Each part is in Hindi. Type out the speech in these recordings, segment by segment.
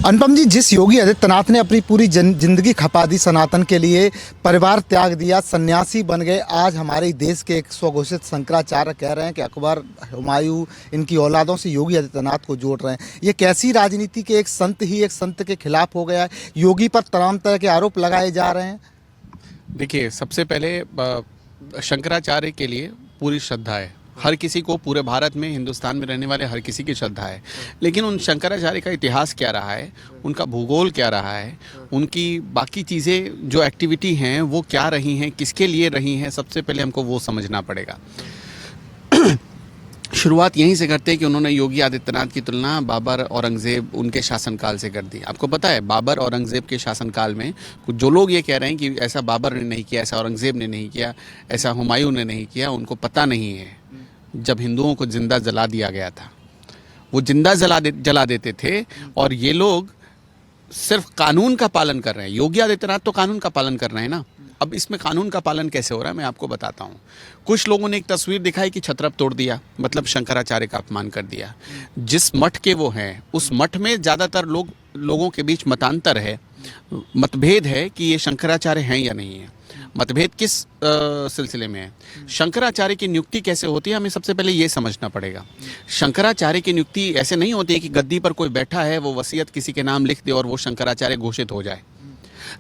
अनुपम जी, जिस योगी आदित्यनाथ ने अपनी पूरी जिंदगी खपा दी सनातन के लिए, परिवार त्याग दिया, सन्यासी बन गए, आज हमारे देश के एक स्वघोषित शंकराचार्य कह रहे हैं कि अकबर, हुमायूं, इनकी औलादों से योगी आदित्यनाथ को जोड़ रहे हैं। ये कैसी राजनीति के एक संत ही एक संत के खिलाफ हो गया है? योगी पर तमाम तरह के आरोप लगाए जा रहे हैं। देखिए, सबसे पहले शंकराचार्य के लिए पूरी श्रद्धा है। हर किसी को, पूरे भारत में, हिंदुस्तान में रहने वाले हर किसी की श्रद्धा है। लेकिन उन शंकराचार्य का इतिहास क्या रहा है, उनका भूगोल क्या रहा है, उनकी बाकी चीज़ें जो एक्टिविटी हैं वो क्या रही हैं, किसके लिए रही हैं, सबसे पहले हमको वो समझना पड़ेगा। शुरुआत यहीं से करते हैं कि उन्होंने योगी आदित्यनाथ की तुलना बाबर, औरंगज़ेब, उनके शासनकाल से कर दी। आपको पता है, बाबर, औरंगज़ेब के शासनकाल में कुछ जो लोग ये कह रहे हैं कि ऐसा बाबर ने नहीं किया, ऐसा औरंगज़ेब ने नहीं किया, ऐसा हुमायूं ने नहीं किया, उनको पता नहीं है जब हिंदुओं को जिंदा जला दिया गया था। वो जिंदा जला देते थे और ये लोग सिर्फ कानून का पालन कर रहे हैं। योगी आदित्यनाथ तो कानून का पालन कर रहे हैं ना। अब इसमें कानून का पालन कैसे हो रहा है मैं आपको बताता हूँ। कुछ लोगों ने एक तस्वीर दिखाई कि छत्रप तोड़ दिया, मतलब शंकराचार्य का अपमान कर दिया। जिस मठ के वो हैं, उस मठ में ज़्यादातर लोगों के बीच मतांतर है, मतभेद है कि ये शंकराचार्य हैं या नहीं है। मतभेद किस सिलसिले में है? शंकराचार्य की नियुक्ति कैसे होती है, हमें सबसे पहले ये समझना पड़ेगा। शंकराचार्य की नियुक्ति ऐसे नहीं होती है कि गद्दी पर कोई बैठा है, वो वसीयत किसी के नाम लिख दे और वो शंकराचार्य घोषित हो जाए।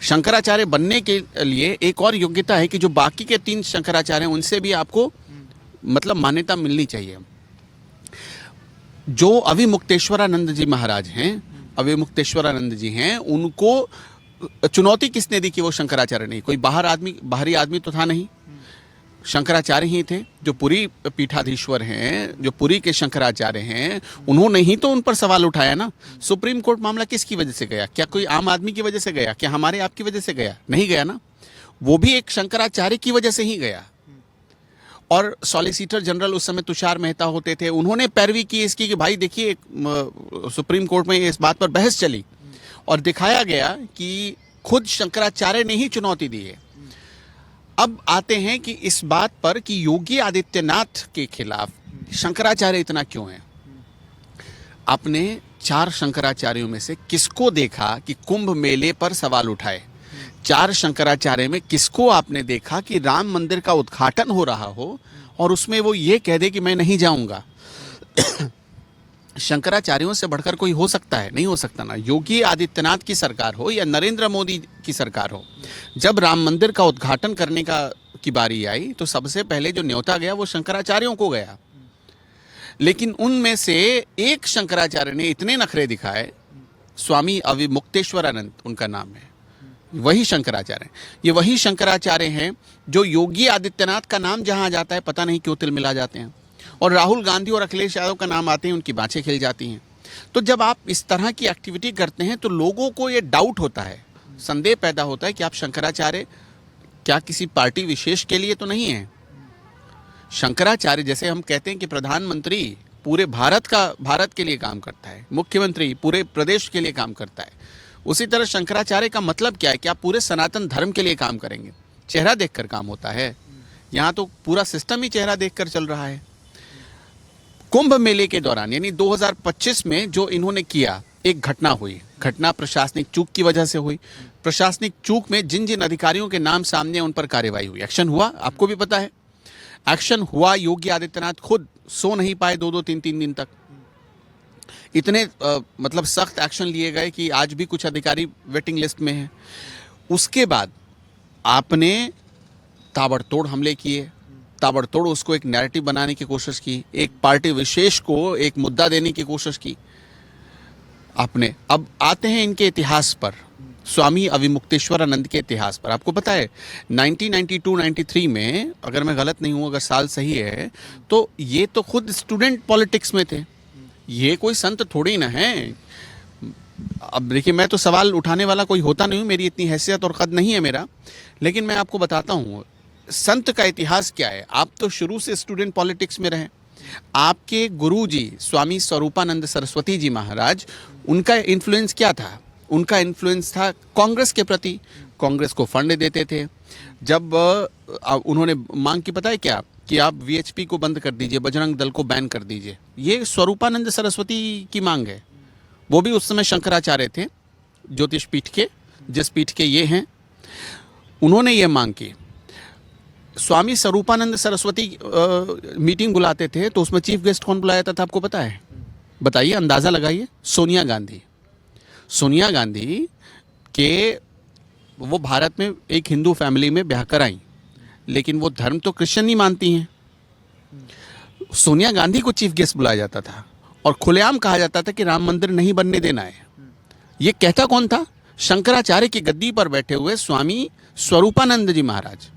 शंकराचार्य बनने के लिए एक और योग्यता है कि जो बाकी के 3 शंकराचार्य हैं उनसे भी आपको मतलब मान्यता मिलनी चाहिए। जो अविमुक्तेश्वरानंद जी महाराज हैं, अविमुक्तेश्वरानंद जी हैं, उनको चुनौती किसने दी कि वो शंकराचार्य नहीं? कोई बाहरी आदमी तो था नहीं, शंकराचार्य ही थे। जो पुरी पीठाधीश्वर हैं, जो पुरी के शंकराचार्य हैं, उन्होंने ही तो उन पर सवाल उठाया ना। सुप्रीम कोर्ट मामला किसकी वजह से गया? क्या कोई आम आदमी की वजह से गया? क्या हमारे आपकी वजह से गया? नहीं गया ना। वो भी एक शंकराचार्य की वजह से ही गया। और सॉलिसिटर जनरल उस समय तुषार मेहता होते थे, उन्होंने पैरवी की इसकी कि भाई देखिए, सुप्रीम कोर्ट में इस बात पर बहस चली और दिखाया गया कि खुद शंकराचार्य ने ही चुनौती दी है। अब आते हैं कि इस बात पर कि योगी आदित्यनाथ के खिलाफ शंकराचार्य इतना क्यों है। आपने 4 शंकराचार्यों में से किसको देखा कि कुंभ मेले पर सवाल उठाए? 4 शंकराचार्य में किसको आपने देखा कि राम मंदिर का उद्घाटन हो रहा हो और उसमें वो ये कह दे कि मैं नहीं जाऊंगा? शंकराचार्यों से बढ़कर कोई हो सकता है? नहीं हो सकता ना। योगी आदित्यनाथ की सरकार हो या नरेंद्र मोदी की सरकार हो, जब राम मंदिर का उद्घाटन करने की बारी आई तो सबसे पहले जो न्योता गया वो शंकराचार्यों को गया। लेकिन उनमें से एक शंकराचार्य ने इतने नखरे दिखाए, स्वामी अविमुक्तेश्वरानंद उनका नाम है, वही शंकराचार्य। ये वही शंकराचार्य हैं जो योगी आदित्यनाथ का नाम जहां जाता है पता नहीं क्यों तिल मिला जाते हैं, और राहुल गांधी और अखिलेश यादव का नाम आते हैं उनकी बाँछें खिल जाती हैं। तो जब आप इस तरह की एक्टिविटी करते हैं तो लोगों को ये डाउट होता है, संदेह पैदा होता है कि आप शंकराचार्य क्या किसी पार्टी विशेष के लिए तो नहीं है? शंकराचार्य, जैसे हम कहते हैं कि प्रधानमंत्री पूरे भारत के लिए काम करता है, मुख्यमंत्री पूरे प्रदेश के लिए काम करता है, उसी तरह शंकराचार्य का मतलब क्या है कि आप पूरे सनातन धर्म के लिए काम करेंगे। चेहरा देखकर काम होता है? यहाँ तो पूरा सिस्टम ही चेहरा देखकर चल रहा है। कुंभ मेले के दौरान यानी 2025 में जो इन्होंने किया, एक घटना हुई। घटना प्रशासनिक चूक की वजह से हुई। प्रशासनिक चूक में जिन जिन अधिकारियों के नाम सामने उन पर कार्रवाई हुई, एक्शन हुआ, आपको भी पता है एक्शन हुआ। योगी आदित्यनाथ खुद सो नहीं पाए 2-2, 3-3 दिन तक। इतने मतलब सख्त एक्शन लिए गए कि आज भी कुछ अधिकारी वेटिंग लिस्ट में हैं। उसके बाद आपने ताबड़तोड़ हमले किए, ताबड़तोड़ उसको एक नैरेटिव बनाने की कोशिश की, एक पार्टी विशेष को एक मुद्दा देने की कोशिश की आपने। अब आते हैं इनके इतिहास पर, स्वामी अविमुक्तेश्वरानंद के इतिहास पर। आपको पता है 1992-93 में, अगर मैं गलत नहीं हूँ, अगर साल सही है, तो ये तो खुद स्टूडेंट पॉलिटिक्स में थे। ये कोई संत थोड़ी ना है। अब देखिए, मैं तो सवाल उठाने वाला कोई होता नहीं हूँ, मेरी इतनी हैसियत और कद नहीं है मेरा, लेकिन मैं आपको बताता हूँ संत का इतिहास क्या है। आप तो शुरू से स्टूडेंट पॉलिटिक्स में रहे। आपके गुरुजी स्वामी स्वरूपानंद सरस्वती जी महाराज, उनका इन्फ्लुएंस क्या था? उनका इन्फ्लुएंस था कांग्रेस के प्रति। कांग्रेस को फंड देते थे। जब उन्होंने मांग की, पता है क्या, कि आप वीएचपी को बंद कर दीजिए, बजरंग दल को बैन कर दीजिए। ये स्वरूपानंद सरस्वती की मांग है। वो भी उस समय शंकराचार्य थे। ज्योतिष पीठ के, जिस पीठ के ये हैं, उन्होंने ये मांग की। स्वामी स्वरूपानंद सरस्वती मीटिंग बुलाते थे तो उसमें चीफ गेस्ट कौन बुलाया था आपको पता है? बताइए, अंदाज़ा लगाइए। सोनिया गांधी। सोनिया गांधी के वो भारत में एक हिंदू फैमिली में ब्याह कर आई, लेकिन वो धर्म तो क्रिश्चियन ही मानती हैं। सोनिया गांधी को चीफ गेस्ट बुलाया जाता था और खुलेआम कहा जाता था कि राम मंदिर नहीं बनने देना है। ये कहता कौन था? शंकराचार्य की गद्दी पर बैठे हुए स्वामी स्वरूपानंद जी महाराज,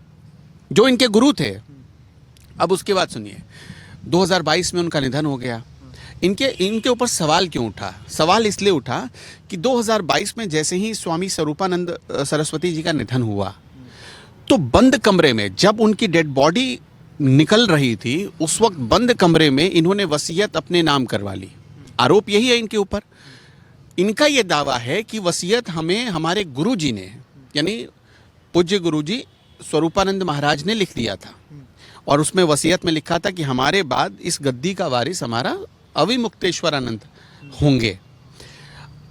जो इनके गुरु थे। अब उसके बाद सुनिए, 2022 में उनका निधन हो गया। इनके ऊपर सवाल क्यों उठा? सवाल इसलिए उठा कि 2022 में जैसे ही स्वामी स्वरूपानंद सरस्वती जी का निधन हुआ, तो बंद कमरे में जब उनकी डेड बॉडी निकल रही थी, उस वक्त बंद कमरे में इन्होंने वसीयत अपने नाम करवा ली। आरोप यही है इनके ऊपर। इनका यह दावा है कि वसीयत हमें हमारे गुरुजी ने, यानी पूज्य गुरुजी स्वरूपानंद महाराज ने लिख दिया था, और उसमें वसीयत में लिखा था कि हमारे बाद इस गद्दी का वारिस हमारा अविमुक्तेश्वरानंद होंगे।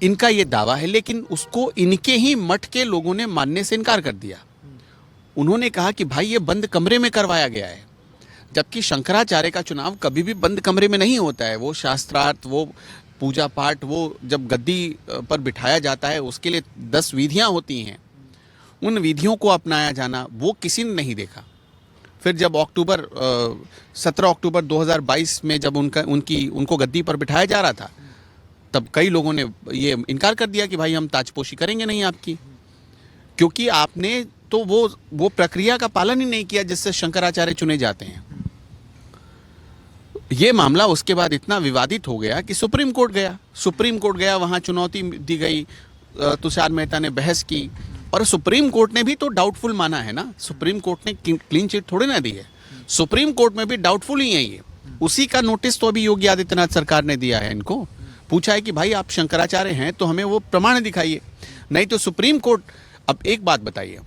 इनका ये दावा है, लेकिन उसको इनके ही मठ के लोगों ने मानने से इनकार कर दिया। उन्होंने कहा कि भाई ये बंद कमरे में करवाया गया है, जबकि शंकराचार्य का चुनाव कभी भी बंद कमरे में नहीं होता है। वो शास्त्रार्थ, वो पूजा पाठ, वो जब गद्दी पर बिठाया जाता है उसके लिए 10 विधियां होती हैं। उन विधियों को अपनाया जाना वो किसी ने नहीं देखा। फिर जब 17 अक्टूबर 2022 में जब उनको गद्दी पर बिठाया जा रहा था, तब कई लोगों ने ये इनकार कर दिया कि भाई हम ताजपोशी करेंगे नहीं आपकी, क्योंकि आपने तो वो प्रक्रिया का पालन ही नहीं किया जिससे शंकराचार्य चुने जाते हैं। ये मामला उसके बाद इतना विवादित हो गया कि सुप्रीम कोर्ट गया। वहाँ चुनौती दी गई, तुषार मेहता ने बहस की, और सुप्रीम कोर्ट ने भी तो डाउटफुल माना है ना। सुप्रीम कोर्ट ने क्लीन चिट थोड़ी ना दी है, सुप्रीम कोर्ट में भी डाउटफुल ही है ये। उसी का नोटिस तो अभी योगी आदित्यनाथ सरकार ने दिया है। इनको पूछा है कि भाई आप शंकराचार्य हैं तो हमें वो प्रमाण दिखाइए, नहीं तो सुप्रीम कोर्ट। अब एक बात बताइए,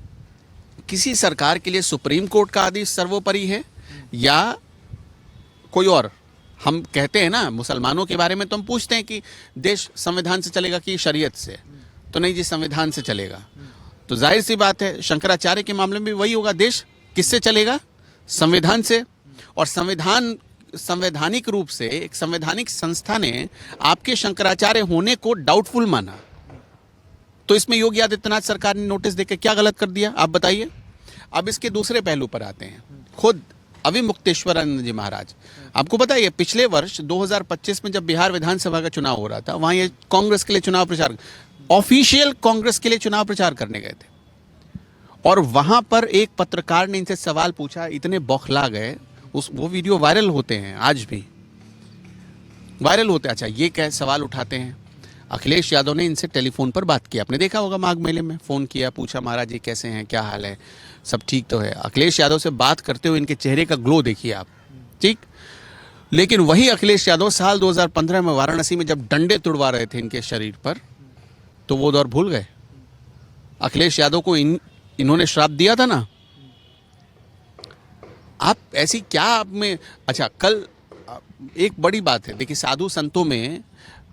किसी सरकार के लिए सुप्रीम कोर्ट का आदेश सर्वोपरि है या कोई और? हम कहते हैं ना, मुसलमानों के बारे में तो हम पूछते हैं कि देश संविधान से चलेगा कि शरीयत से, तो नहीं जी, संविधान से चलेगा। तो जाहिर सी बात है शंकराचार्य के मामले में भी वही होगा। देश किससे चलेगा? संविधान से। और संवैधानिक रूप से एक संवैधानिक संस्था ने आपके शंकराचार्य होने को डाउटफुल माना, तो इसमें योगी आदित्यनाथ सरकार ने नोटिस देकर क्या गलत कर दिया, आप बताइए। अब इसके दूसरे पहलू पर आते हैं। खुद अविमुक्तेश्वरानंद जी महाराज, आपको पता है पिछले वर्ष 2025 में जब बिहार विधानसभा का चुनाव हो रहा था, वहां ये कांग्रेस के लिए चुनाव प्रचार, ऑफिशियल कांग्रेस के लिए चुनाव प्रचार करने गए थे, और वहां पर एक पत्रकार ने इनसे सवाल पूछा, इतने बौखला गए। वो वीडियो वायरल होते हैं, आज भी वायरल होते हैं। अच्छा, ये क्या सवाल उठाते हैं? अखिलेश यादव ने इनसे टेलीफोन पर बात की, आपने देखा होगा, माघ मेले में फ़ोन किया, पूछा महाराज जी कैसे हैं, क्या हाल है, सब ठीक तो है। अखिलेश यादव से बात करते हुए इनके चेहरे का ग्लो देखिए आप, ठीक। लेकिन वही अखिलेश यादव साल 2015 में वाराणसी में जब डंडे तुड़वा रहे थे इनके शरीर पर, तो वो दौर भूल गए। अखिलेश यादव को इन्होंने श्राप दिया था ना। आप ऐसी क्या आप में, अच्छा, कल एक बड़ी बात है, देखिए साधु संतों में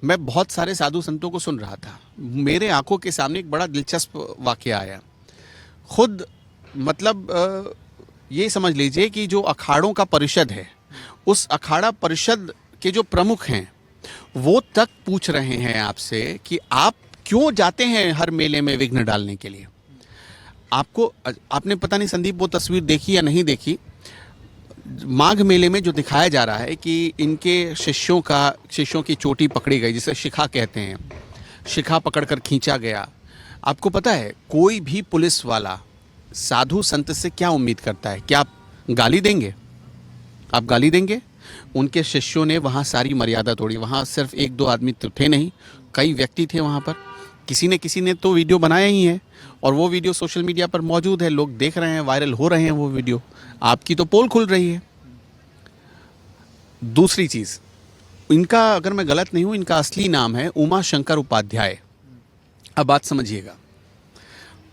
मैं बहुत सारे साधु संतों को सुन रहा था, मेरे आंखों के सामने एक बड़ा दिलचस्प वाकया आया। खुद मतलब ये समझ लीजिए कि जो अखाड़ों का परिषद है, उस अखाड़ा परिषद के जो प्रमुख हैं वो तक पूछ रहे हैं आपसे कि आप क्यों जाते हैं हर मेले में विघ्न डालने के लिए। आपने पता नहीं संदीप वो तस्वीर देखी या नहीं देखी, माघ मेले में जो दिखाया जा रहा है कि इनके शिष्यों की चोटी पकड़ी गई, जिसे शिखा कहते हैं, शिखा पकड़कर खींचा गया। आपको पता है कोई भी पुलिस वाला साधु संत से क्या उम्मीद करता है? क्या आप गाली देंगे? आप गाली देंगे? उनके शिष्यों ने वहाँ सारी मर्यादा तोड़ी। वहाँ सिर्फ 1-2 आदमी तो थे नहीं, कई व्यक्ति थे वहाँ पर। किसी ने तो वीडियो बनाया ही है, और वो वीडियो सोशल मीडिया पर मौजूद है, लोग देख रहे हैं, वायरल हो रहे हैं वो वीडियो। आपकी तो पोल खुल रही है। दूसरी चीज़, इनका, अगर मैं गलत नहीं हूँ, इनका असली नाम है उमा शंकर उपाध्याय। अब बात समझिएगा,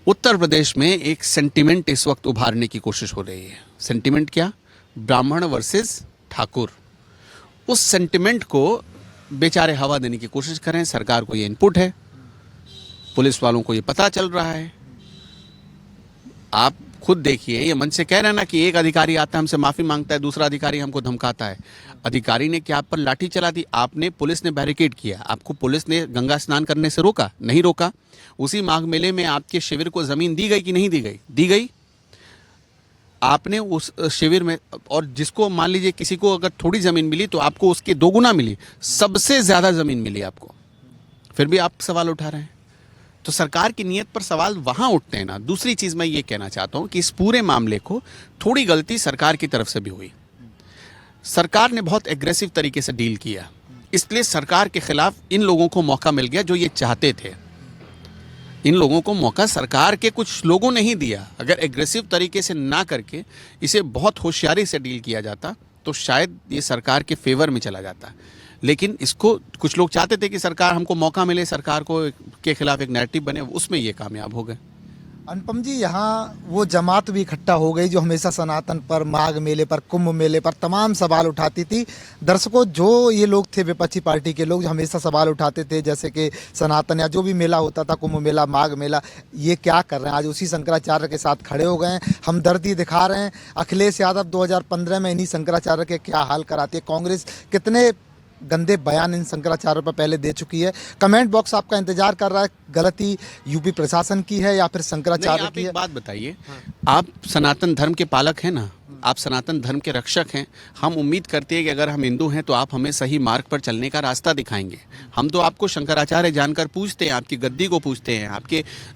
उत्तर प्रदेश में एक सेंटिमेंट इस वक्त उभारने की कोशिश हो रही है। सेंटिमेंट क्या? ब्राह्मण वर्सेस ठाकुर। उस सेंटिमेंट को बेचारे हवा देने की कोशिश कर रहे हैं। सरकार को ये इनपुट है। पुलिस वालों को ये पता चल रहा है। आप खुद देखिए, ये मन से कह रहे हैं ना कि एक अधिकारी आता है हमसे माफ़ी मांगता है, दूसरा अधिकारी हमको धमकाता है। अधिकारी ने क्या आप पर लाठी चला दी? आपने, पुलिस ने बैरिकेड किया, आपको पुलिस ने गंगा स्नान करने से रोका? नहीं रोका। उसी माघ मेले में आपके शिविर को ज़मीन दी गई कि नहीं दी गई? दी गई। आपने उस शिविर में, और जिसको मान लीजिए किसी को अगर थोड़ी ज़मीन मिली तो आपको उसके 2 गुना मिली, सबसे ज़्यादा ज़मीन मिली आपको, फिर भी आप सवाल उठा रहे हैं। तो सरकार की नीयत पर सवाल वहाँ उठते हैं ना। दूसरी चीज़ मैं ये कहना चाहता हूँ कि इस पूरे मामले को थोड़ी गलती सरकार की तरफ से भी हुई। सरकार ने बहुत एग्रेसिव तरीके से डील किया, इसलिए सरकार के खिलाफ इन लोगों को मौका मिल गया जो ये चाहते थे। इन लोगों को मौका सरकार के कुछ लोगों ने ही दिया। अगर एग्रेसिव तरीके से ना करके इसे बहुत होशियारी से डील किया जाता तो शायद ये सरकार के फेवर में चला जाता। लेकिन इसको कुछ लोग चाहते थे कि सरकार हमको मौका मिले, सरकार को के खिलाफ एक नैरेटिव बने, उसमें ये कामयाब हो गए। अनुपम जी, यहाँ वो जमात भी इकट्ठा हो गई जो हमेशा सनातन पर, माघ मेले पर, कुंभ मेले पर तमाम सवाल उठाती थी। दर्शकों, जो ये लोग थे विपक्षी पार्टी के लोग जो हमेशा सवाल उठाते थे, जैसे कि सनातन या जो भी मेला होता था, कुंभ मेला, माघ मेला, ये क्या कर रहे हैं? आज उसी शंकराचार्य के साथ खड़े हो गए हैं, हमदर्दी दिखा रहे हैं। अखिलेश यादव 2015 में इन्हीं शंकराचार्य के क्या हाल कराती है। कांग्रेस कितने गंदे बयान इन शंकराचार्यों पर पहले दे चुकी है। कमेंट बॉक्स आपका इंतजार कर रहा है। गलती यूपी प्रशासन की है या फिर शंकराचार्य की है? एक बात बताइए, आप सनातन धर्म के पालक हैं ना, आप सनातन धर्म के रक्षक हैं। हम उम्मीद करते हैं कि अगर हम हिंदू हैं तो आप हमें सही मार्ग पर चलने का रास्ता दिखाएंगे। हम तो आपको शंकराचार्य जानकर पूछते हैं, आपकी गद्दी को पूछते हैं,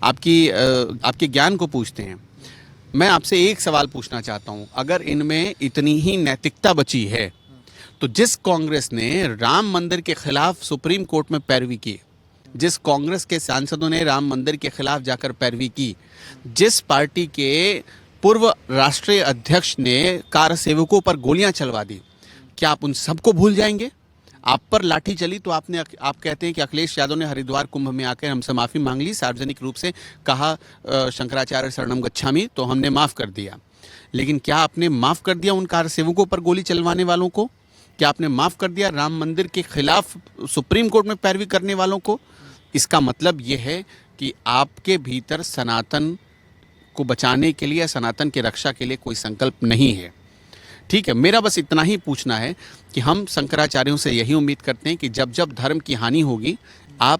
आपके ज्ञान को पूछते हैं। मैं आपसे एक सवाल पूछना चाहता हूँ, अगर इनमें इतनी ही नैतिकता बची है तो जिस कांग्रेस ने राम मंदिर के खिलाफ सुप्रीम कोर्ट में पैरवी की, जिस कांग्रेस के सांसदों ने राम मंदिर के खिलाफ जाकर पैरवी की, जिस पार्टी के पूर्व राष्ट्रीय अध्यक्ष ने कार सेवकों पर गोलियां चलवा दी, क्या आप उन सबको भूल जाएंगे? आप पर लाठी चली तो आप कहते हैं कि अखिलेश यादव ने हरिद्वार कुंभ में आकर हमसे माफ़ी मांग ली, सार्वजनिक रूप से कहा शंकराचार्य शरणम गच्छामि, तो हमने माफ़ कर दिया। लेकिन क्या आपने माफ़ कर दिया उन कार सेवकों पर गोली चलवाने वालों को? क्या आपने माफ़ कर दिया राम मंदिर के खिलाफ सुप्रीम कोर्ट में पैरवी करने वालों को? इसका मतलब ये है कि आपके भीतर सनातन को बचाने के लिए, सनातन की रक्षा के लिए कोई संकल्प नहीं है। ठीक है, मेरा बस इतना ही पूछना है कि हम शंकराचार्यों से यही उम्मीद करते हैं कि जब जब धर्म की हानि होगी आप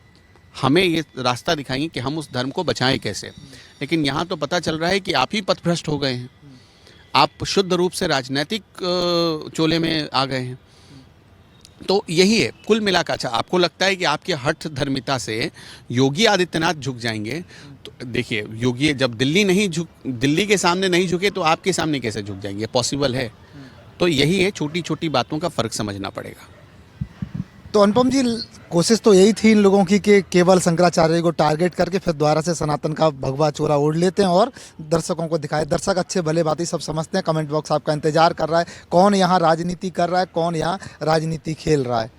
हमें ये रास्ता दिखाएंगे कि हम उस धर्म को बचाएं कैसे। लेकिन यहाँ तो पता चल रहा है कि आप ही पथभ्रष्ट हो गए हैं, आप शुद्ध रूप से राजनीतिक चोले में आ गए हैं। तो यही है कुल मिलाकर। अच्छा, आपको लगता है कि आपके हठ धर्मिता से योगी आदित्यनाथ झुक जाएंगे? तो देखिए, योगी जब दिल्ली के सामने नहीं झुके तो आपके सामने कैसे झुक जाएंगे? पॉसिबल है? तो यही है, छोटी छोटी बातों का फ़र्क समझना पड़ेगा। तो अनुपम जी, कोशिश तो यही थी इन लोगों की कि केवल शंकराचार्य को टारगेट करके फिर दोबारा से सनातन का भगवा चोरा ओढ़ लेते हैं और दर्शकों को दिखाए। दर्शक अच्छे भले बातें सब समझते हैं। कमेंट बॉक्स आपका इंतजार कर रहा है, कौन यहाँ राजनीति कर रहा है, कौन यहाँ राजनीति खेल रहा है।